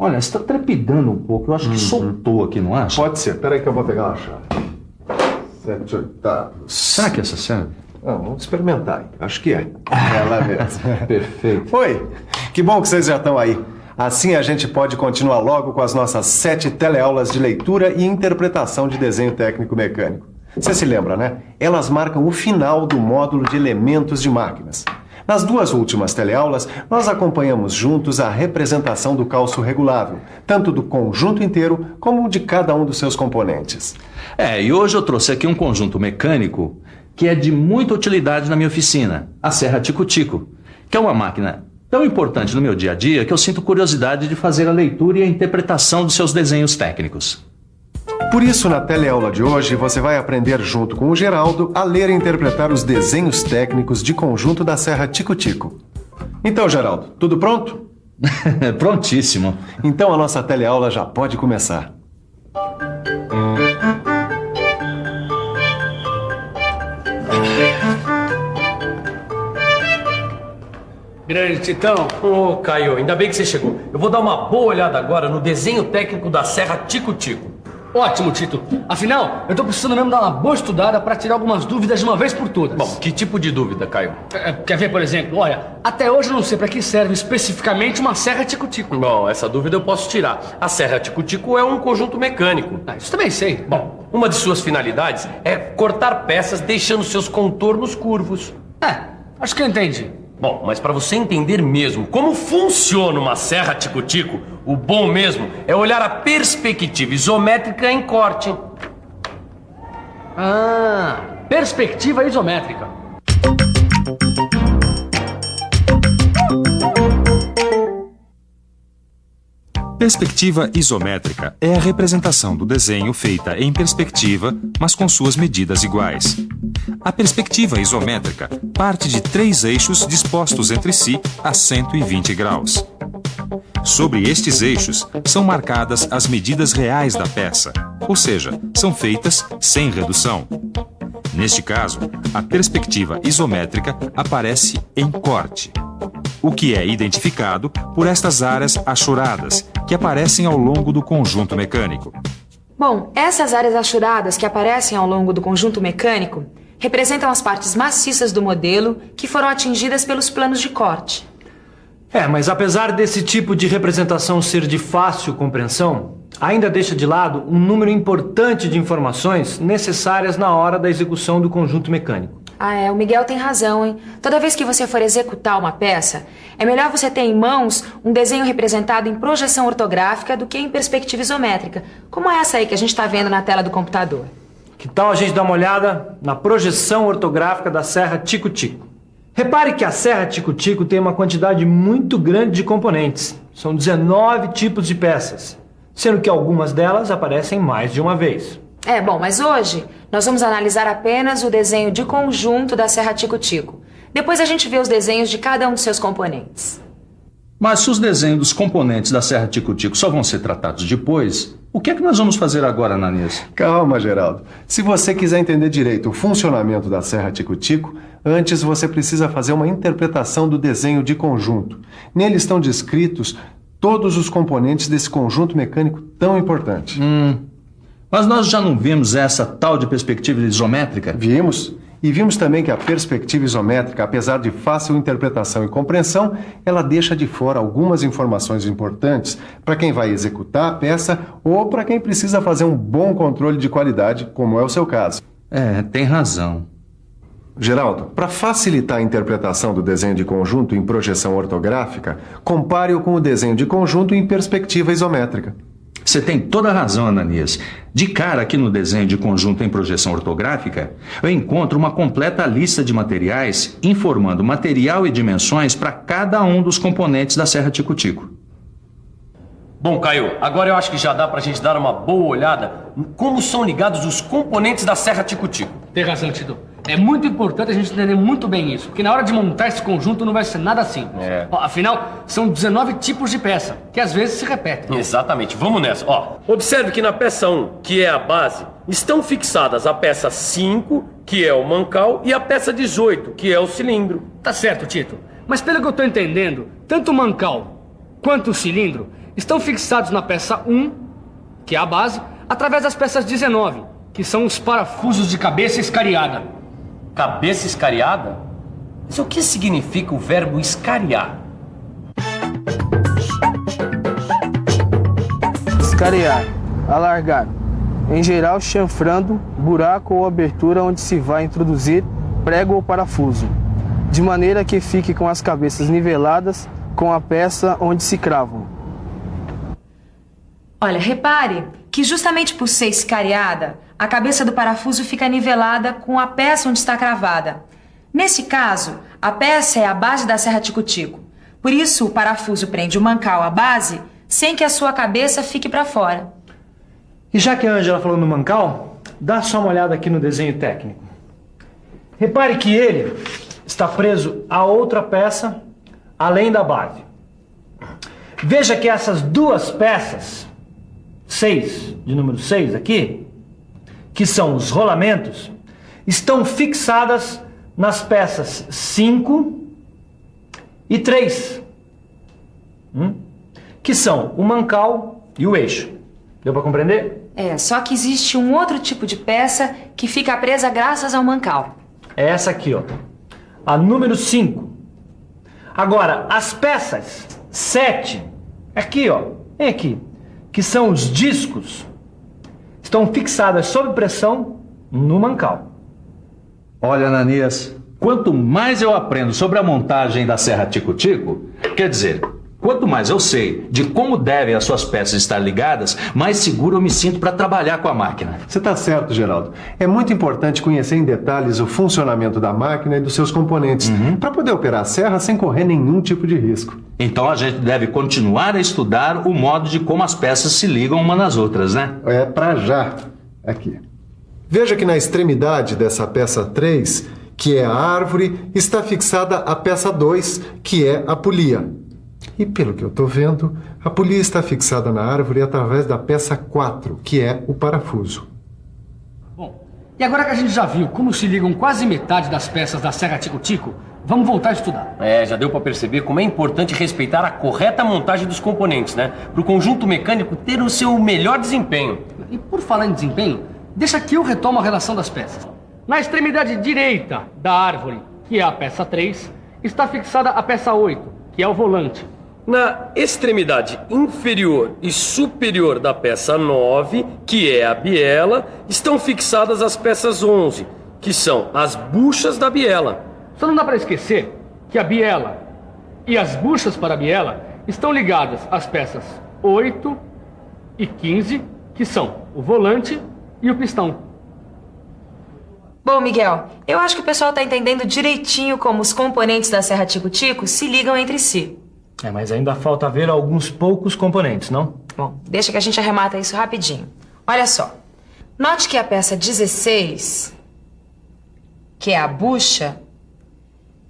Olha, você tá trepidando um pouco. Eu acho que soltou aqui, não acha? Pode ser. Peraí que eu vou pegar uma chave. 7 oitavos. Será que essa serve? Vamos experimentar. Acho que é. Ela mesmo. Perfeito. Oi, que bom que vocês já estão aí. Assim a gente pode continuar logo com as nossas 7 teleaulas de leitura e interpretação de desenho técnico mecânico. Você se lembra, né? Elas marcam o final do módulo de elementos de máquinas. Nas 2 últimas teleaulas, nós acompanhamos juntos a representação do calço regulável, tanto do conjunto inteiro como de cada um dos seus componentes. E hoje eu trouxe aqui um conjunto mecânico que é de muita utilidade na minha oficina, a serra Tico-Tico, que é uma máquina tão importante no meu dia a dia que eu sinto curiosidade de fazer a leitura e a interpretação dos seus desenhos técnicos. Por isso, na teleaula de hoje, você vai aprender junto com o Geraldo a ler e interpretar os desenhos técnicos de conjunto da serra Tico-Tico. Então, Geraldo, tudo pronto? Prontíssimo. Então a nossa teleaula já pode começar. Grande Titão. Ô, Caio, ainda bem que você chegou. Eu vou dar uma boa olhada agora no desenho técnico da serra Tico-Tico. Ótimo, Tito. Afinal, eu tô precisando mesmo dar uma boa estudada para tirar algumas dúvidas de uma vez por todas. Bom, que tipo de dúvida, Caio? Quer ver, por exemplo? Olha, até hoje eu não sei para que serve especificamente uma serra Tico-Tico. Bom, essa dúvida eu posso tirar. A serra Tico-Tico é um conjunto mecânico. Isso também sei. Bom, uma de suas finalidades é cortar peças deixando seus contornos curvos. Acho que eu entendi. Bom, mas para você entender mesmo como funciona uma serra Tico-Tico, o bom mesmo é olhar a perspectiva isométrica em corte. Perspectiva isométrica. Perspectiva isométrica é a representação do desenho feita em perspectiva, mas com suas medidas iguais. A perspectiva isométrica parte de 3 eixos dispostos entre si a 120 graus. Sobre estes eixos são marcadas as medidas reais da peça, ou seja, são feitas sem redução. Neste caso, a perspectiva isométrica aparece em corte, o que é identificado por estas áreas achuradas que aparecem ao longo do conjunto mecânico. Bom, essas áreas achuradas que aparecem ao longo do conjunto mecânico representam as partes maciças do modelo que foram atingidas pelos planos de corte. Mas apesar desse tipo de representação ser de fácil compreensão, ainda deixa de lado um número importante de informações necessárias na hora da execução do conjunto mecânico. O Miguel tem razão, hein? Toda vez que você for executar uma peça, é melhor você ter em mãos um desenho representado em projeção ortográfica do que em perspectiva isométrica, como essa aí que a gente está vendo na tela do computador. Que tal a gente dar uma olhada na projeção ortográfica da serra Tico-Tico? Repare que a serra Tico-Tico tem uma quantidade muito grande de componentes. São 19 tipos de peças, sendo que algumas delas aparecem mais de uma vez. Bom, mas hoje nós vamos analisar apenas o desenho de conjunto da serra Tico-Tico. Depois a gente vê os desenhos de cada um dos seus componentes. Mas se os desenhos dos componentes da serra Tico-Tico só vão ser tratados depois, o que é que nós vamos fazer agora, Ananias? Calma, Geraldo. Se você quiser entender direito o funcionamento da serra Tico-Tico, antes você precisa fazer uma interpretação do desenho de conjunto. Nele estão descritos todos os componentes desse conjunto mecânico tão importante. Mas nós já não vimos essa tal de perspectiva isométrica? Vimos. E vimos também que a perspectiva isométrica, apesar de fácil interpretação e compreensão, ela deixa de fora algumas informações importantes para quem vai executar a peça ou para quem precisa fazer um bom controle de qualidade, como é o seu caso. Tem razão. Geraldo, para facilitar a interpretação do desenho de conjunto em projeção ortográfica, compare-o com o desenho de conjunto em perspectiva isométrica. Você tem toda a razão, Ananias. De cara aqui no desenho de conjunto em projeção ortográfica, eu encontro uma completa lista de materiais informando material e dimensões para cada um dos componentes da serra Tico-Tico. Bom, Caio, agora eu acho que já dá pra gente dar uma boa olhada em como são ligados os componentes da serra Tico-Tico. Tem razão, Tito. É muito importante a gente entender muito bem isso, porque na hora de montar esse conjunto não vai ser nada simples. Afinal, são 19 tipos de peça, que às vezes se repetem. Exatamente, vamos nessa. Observe que na peça 1, que é a base, estão fixadas a peça 5, que é o mancal, e a peça 18, que é o cilindro. Tá certo, Tito. Mas pelo que eu tô entendendo, tanto o mancal quanto o cilindro estão fixados na peça 1, que é a base, através das peças 19, que são os parafusos de cabeça escariada. Cabeça escariada? Mas o que significa o verbo escariar? Escariar, alargar, em geral chanfrando buraco ou abertura onde se vai introduzir prego ou parafuso, de maneira que fique com as cabeças niveladas com a peça onde se cravam. Olha, repare que justamente por ser escariada, a cabeça do parafuso fica nivelada com a peça onde está cravada. Nesse caso, a peça é a base da serra tico-tico. Por isso, o parafuso prende o mancal à base sem que a sua cabeça fique para fora. E já que a Ângela falou no mancal, dá só uma olhada aqui no desenho técnico. Repare que ele está preso a outra peça além da base. Veja que essas duas peças, 6, de número 6 aqui, que são os rolamentos, estão fixadas nas peças 5 e 3, que são o mancal e o eixo. Deu para compreender? Só que existe um outro tipo de peça que fica presa graças ao mancal. É essa aqui, ó, a número 5. Agora, as peças 7, aqui, ó, vem aqui, que são os discos, estão fixadas sob pressão no mancal. Olha, Ananias, quanto mais eu aprendo sobre a montagem da serra tico-tico, quer dizer, quanto mais eu sei de como devem as suas peças estar ligadas, mais seguro eu me sinto para trabalhar com a máquina. Você está certo, Geraldo. É muito importante conhecer em detalhes o funcionamento da máquina e dos seus componentes, para poder operar a serra sem correr nenhum tipo de risco. Então a gente deve continuar a estudar o modo de como as peças se ligam uma nas outras, né? É para já. Aqui. Veja que na extremidade dessa peça 3, que é a árvore, está fixada a peça 2, que é a polia. E pelo que eu estou vendo, a polia está fixada na árvore através da peça 4, que é o parafuso. Bom, e agora que a gente já viu como se ligam quase metade das peças da serra tico-tico, vamos voltar a estudar. Já deu para perceber como é importante respeitar a correta montagem dos componentes, né? Para o conjunto mecânico ter o seu melhor desempenho. E por falar em desempenho, deixa que eu retomo a relação das peças. Na extremidade direita da árvore, que é a peça 3, está fixada a peça 8, que é o volante. Na extremidade inferior e superior da peça 9, que é a biela, estão fixadas as peças 11, que são as buchas da biela. Só não dá para esquecer que a biela e as buchas para a biela estão ligadas às peças 8 e 15, que são o volante e o pistão. Bom, Miguel, eu acho que o pessoal está entendendo direitinho como os componentes da serra tico-tico se ligam entre si. Mas ainda falta ver alguns poucos componentes, não? Bom, deixa que a gente arremata isso rapidinho. Olha só. Note que a peça 16, que é a bucha,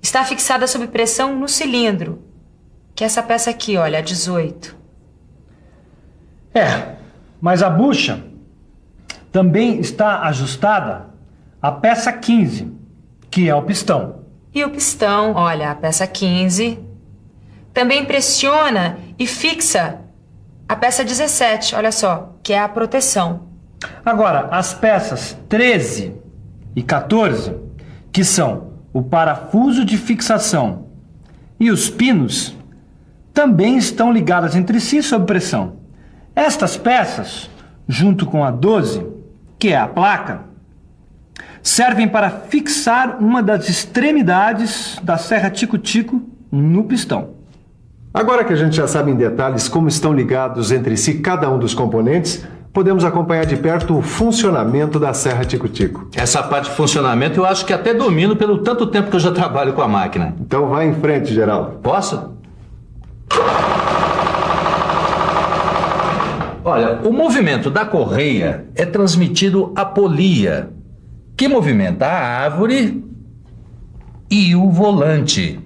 está fixada sob pressão no cilindro, que é essa peça aqui, olha, a 18. Mas a bucha também está ajustada à peça 15, que é o pistão. E o pistão, olha, a peça 15... também pressiona e fixa a peça 17, olha só, que é a proteção. Agora, as peças 13 e 14, que são o parafuso de fixação e os pinos, também estão ligadas entre si sob pressão. Estas peças, junto com a 12, que é a placa, servem para fixar uma das extremidades da serra tico-tico no pistão. Agora que a gente já sabe em detalhes como estão ligados entre si cada um dos componentes, podemos acompanhar de perto o funcionamento da serra tico-tico. Essa parte de funcionamento eu acho que até domino pelo tanto tempo que eu já trabalho com a máquina. Então vai em frente, Geraldo. Posso? Olha, o movimento da correia é transmitido à polia, que movimenta a árvore e o volante.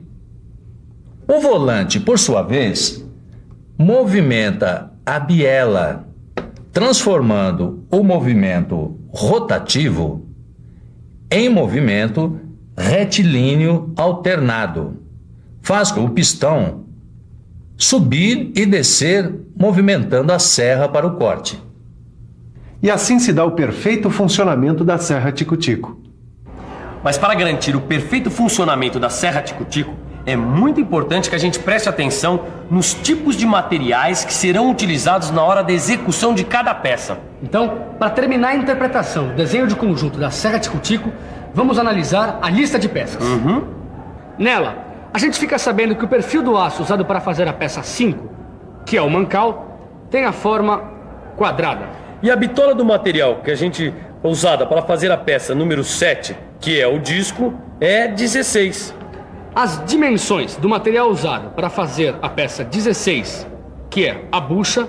O volante, por sua vez, movimenta a biela, transformando o movimento rotativo em movimento retilíneo alternado. Faz com que o pistão subir e descer, movimentando a serra para o corte. E assim se dá o perfeito funcionamento da serra Tico-Tico. Mas para garantir o perfeito funcionamento da serra Tico-Tico, é muito importante que a gente preste atenção nos tipos de materiais que serão utilizados na hora da execução de cada peça. Então, para terminar a interpretação do desenho de conjunto da serra Tico-Tico, vamos analisar a lista de peças. Nela, a gente fica sabendo que o perfil do aço usado para fazer a peça 5, que é o mancal, tem a forma quadrada. E a bitola do material que a gente usada para fazer a peça número 7, que é o disco, é 16. As dimensões do material usado para fazer a peça 16, que é a bucha,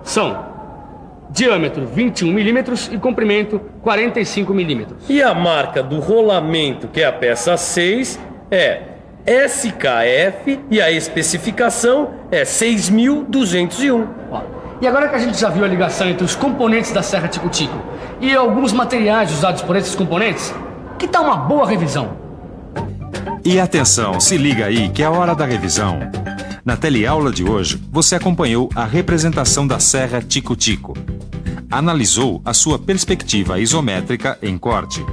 são diâmetro 21 milímetros e comprimento 45 milímetros. E a marca do rolamento, que é a peça 6, é SKF e a especificação é 6.201. E agora que a gente já viu a ligação entre os componentes da serra Tico-Tico e alguns materiais usados por esses componentes, que tal uma boa revisão? E atenção, se liga aí que é a hora da revisão. Na teleaula de hoje, você acompanhou a representação da serra Tico-Tico. Analisou a sua perspectiva isométrica em corte.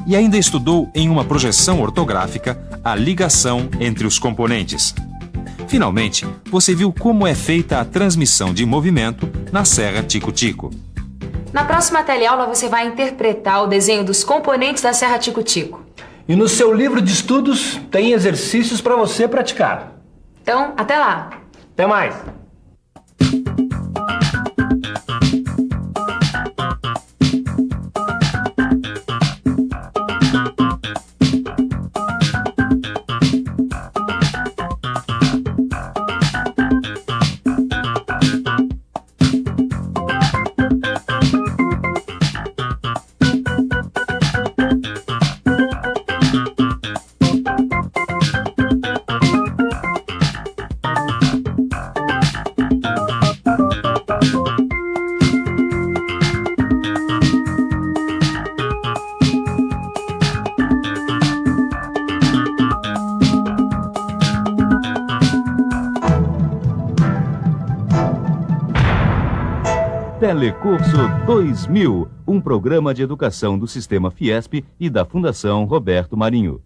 E ainda estudou em uma projeção ortográfica a ligação entre os componentes. Finalmente, você viu como é feita a transmissão de movimento na serra Tico-Tico. Na próxima teleaula você vai interpretar o desenho dos componentes da serra Tico-Tico. E no seu livro de estudos tem exercícios para você praticar. Então, até lá! Até mais! Telecurso 2000, um programa de educação do Sistema Fiesp e da Fundação Roberto Marinho.